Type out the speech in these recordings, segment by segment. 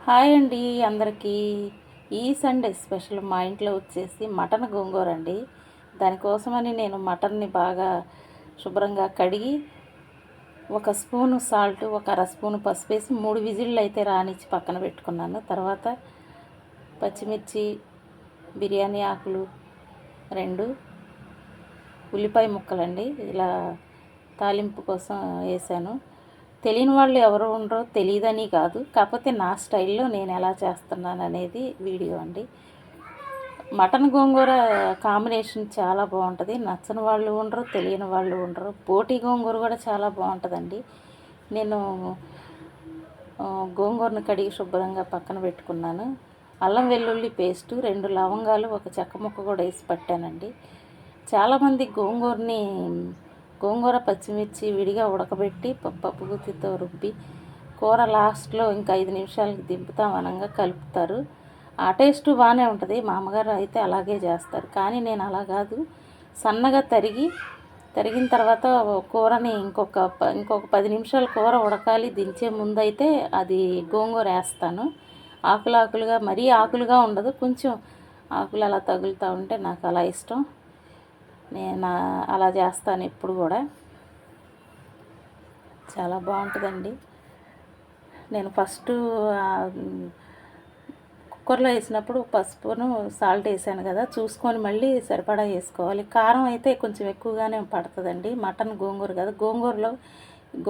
Hi అండి అందరికీ. ఈ సండే స్పెషల్ మా ఇంట్లో వచ్చేసి మటన్ గోంగూర అండి. దానికోసమని నేను మటన్ని బాగా శుభ్రంగా కడిగి ఒక స్పూను సాల్ట్, ఒక అర స్పూను పసుపు వేసి 3 విజిల్లు అయితే రానిచ్చి పక్కన పెట్టుకున్నాను. తర్వాత పచ్చిమిర్చి, బిర్యానీ ఆకులు 2, ఉల్లిపాయ ముక్కలండి ఇలా తాలింపు కోసం వేసాను. తెలియని వాళ్ళు ఎవరు ఉండరో తెలియదని కాదు, కాకపోతే నా స్టైల్లో నేను ఎలా చేస్తున్నాను అనేది వీడియో అండి. మటన్ గోంగూర కాంబినేషన్ చాలా బాగుంటుంది. నచ్చని వాళ్ళు ఉండరు, తెలియని వాళ్ళు ఉండరు. బోటి గోంగూర కూడా చాలా బాగుంటుందండి. నేను గోంగూరను కడిగి శుభ్రంగా పక్కన పెట్టుకున్నాను. అల్లం వెల్లుల్లి పేస్టు, 2 లవంగాలు, ఒక చెక్క ముక్క కూడా వేసి పట్టానండి. చాలామంది గోంగూర పచ్చిమిర్చి విడిగా ఉడకబెట్టి పప్పు గుత్తితో రుబ్బి కూర లాస్ట్లో ఇంకా 5 నిమిషాలకి దింపుతాం అనంగా కలుపుతారు. ఆ టేస్ట్ బాగానే ఉంటుంది. మా అమ్మగారు అయితే అలాగే చేస్తారు. కానీ నేను అలా కాదు, సన్నగా తరిగిన తర్వాత కూరని ఇంకొక 10 నిమిషాలు కూర ఉడకాలి. దించే ముందైతే అది గోంగూర వేస్తాను. ఆకులుగా, మరీ ఆకులుగా ఉండదు, కొంచెం ఆకులు అలా తగులుతూ ఉంటే నాకు అలా ఇష్టం. నేను అలా చేస్తాను ఎప్పుడు కూడా. చాలా బాగుంటుందండి. నేను ఫస్ట్ కుక్కర్లో వేసినప్పుడు పసుపును సాల్ట్ వేసాను కదా, చూసుకొని మళ్ళీ సరిపడా వేసుకోవాలి. కారం అయితే కొంచెం ఎక్కువగానే పడుతుందండి. మటన్ గోంగూర కదా,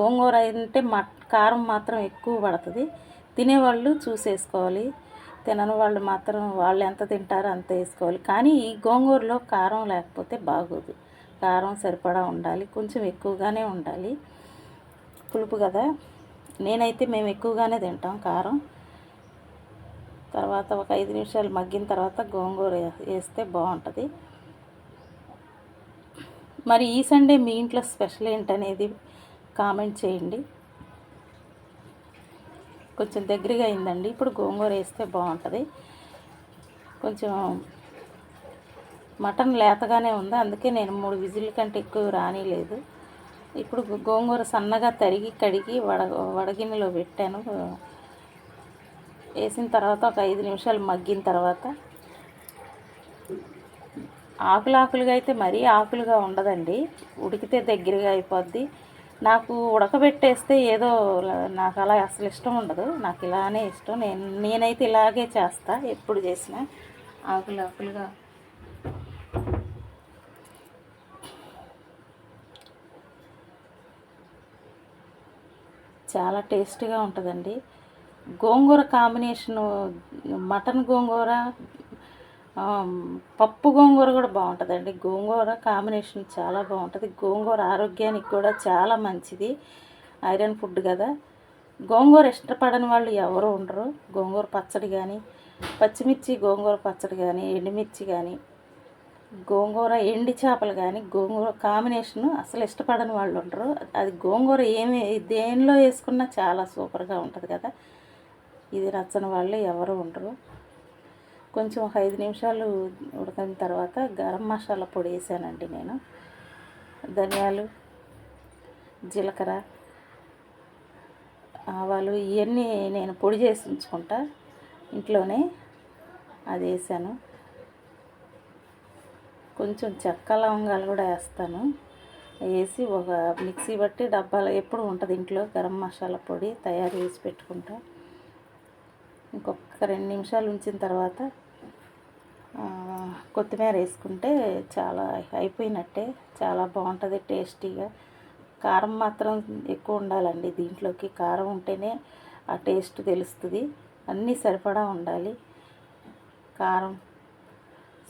గోంగూర అంటే కారం మాత్రం ఎక్కువ పడుతుంది. తినేవాళ్ళు చూసేసుకోవాలి, తినని వాళ్ళు మాత్రం వాళ్ళు ఎంత తింటారో అంత వేసుకోవాలి. కానీ ఈ గోంగూరలో కారం లేకపోతే బాగోదు. కారం సరిపడా ఉండాలి, కొంచెం ఎక్కువగానే ఉండాలి. పులుపు కదా, మేము ఎక్కువగానే తింటాం కారం. తర్వాత ఒక 5 నిమిషాలు మగ్గిన తర్వాత గోంగూర వేస్తే బాగుంటుంది. మరి ఈ సండే మీ ఇంట్లో స్పెషల్ ఏంటనేది కామెంట్ చేయండి. కొంచెం దగ్గరగా అయిందండి. ఇప్పుడు గోంగూర వేస్తే బాగుంటుంది. కొంచెం మటన్ లేతగానే ఉంది, అందుకే నేను 3 విజిల్ కంటే ఎక్కువ రానిలేదు. ఇప్పుడు గోంగూర సన్నగా తరిగి కడిగి వడగిన్నెలో పెట్టాను. వేసిన తర్వాత ఒక 5 నిమిషాలు మగ్గిన తర్వాత ఆకులుగా అయితే మరీ ఆకులుగా ఉండదండి, ఉడికితే దగ్గరగా అయిపోద్ది. నాకు ఉడకబెట్టేస్తే ఏదో నాకు అలా అసలు ఇష్టం ఉండదు. నాకు ఇలానే ఇష్టం. నేనైతే ఇలాగే చేస్తా ఎప్పుడు చేసినా. ఆకులుగా చాలా టేస్టీగా ఉంటుందండి. గోంగూర కాంబినేషను మటన్ గోంగూర, పప్పు గోంగూర కూడా బాగుంటుందండి. గోంగూర కాంబినేషన్ చాలా బాగుంటుంది. గోంగూర ఆరోగ్యానికి కూడా చాలా మంచిది, ఐరన్ ఫుడ్ కదా. గోంగూర ఇష్టపడని వాళ్ళు ఎవరు ఉండరు. గోంగూర పచ్చడి కానీ, పచ్చిమిర్చి గోంగూర పచ్చడి కానీ, ఎండుమిర్చి కానీ, గోంగూర ఎండి చేపలు కానీ, గోంగూర కాంబినేషను అసలు ఇష్టపడని వాళ్ళు ఉండరు. అది గోంగూర దేనిలో వేసుకున్నా చాలా సూపర్గా ఉంటుంది కదా. ఇది నచ్చని వాళ్ళు ఎవరు ఉండరు. కొంచెం ఒక 5 నిమిషాలు ఉడికిన తర్వాత గరం మసాలా పొడి వేసానండి నేను. ధనియాలు, జీలకర్ర, ఆవాలు ఇవన్నీ నేను పొడి చేసి ఉంచుకుంటా ఇంట్లోనే, అది వేసాను. కొంచెం చెక్క లవంగాలు కూడా వేస్తాను. వేసి ఒక మిక్సీ బట్టి డబ్బాలో ఎప్పుడు ఉంటుంది ఇంట్లో గరం మసాలా పొడి తయారు చేసి పెట్టుకుంటా. ఇంకొక 2 నిమిషాలు ఉంచిన తర్వాత కొత్తిమీర వేసుకుంటే చాలా అయిపోయినట్టే. చాలా బాగుంటుంది టేస్టీగా. కారం మాత్రం ఎక్కువ ఉండాలండి దీంట్లోకి. కారం ఉంటేనే ఆ టేస్ట్ తెలుస్తుంది. అన్నీ సరిపడా ఉండాలి. కారం,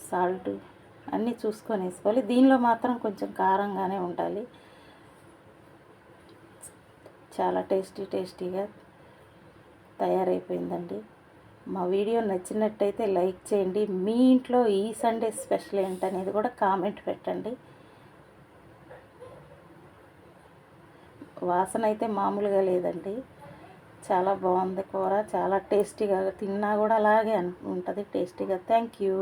సాల్ట్ అన్నీ చూసుకొని వేసుకోవాలి. దీనిలో మాత్రం కొంచెం కారంగానే ఉండాలి. చాలా టేస్టీగా తయారైపోయిందండి. మా వీడియో నచ్చినట్టయితే లైక్ చేయండి. మీ ఇంట్లో ఈ సండే స్పెషల్ ఏంటనేది కూడా కామెంట్ పెట్టండి. వాసన అయితే మామూలుగా లేదండి, చాలా బాగుంది కూర. చాలా టేస్టీగా, తిన్నా కూడా అలాగే ఉంటుంది టేస్టీగా. Thank you.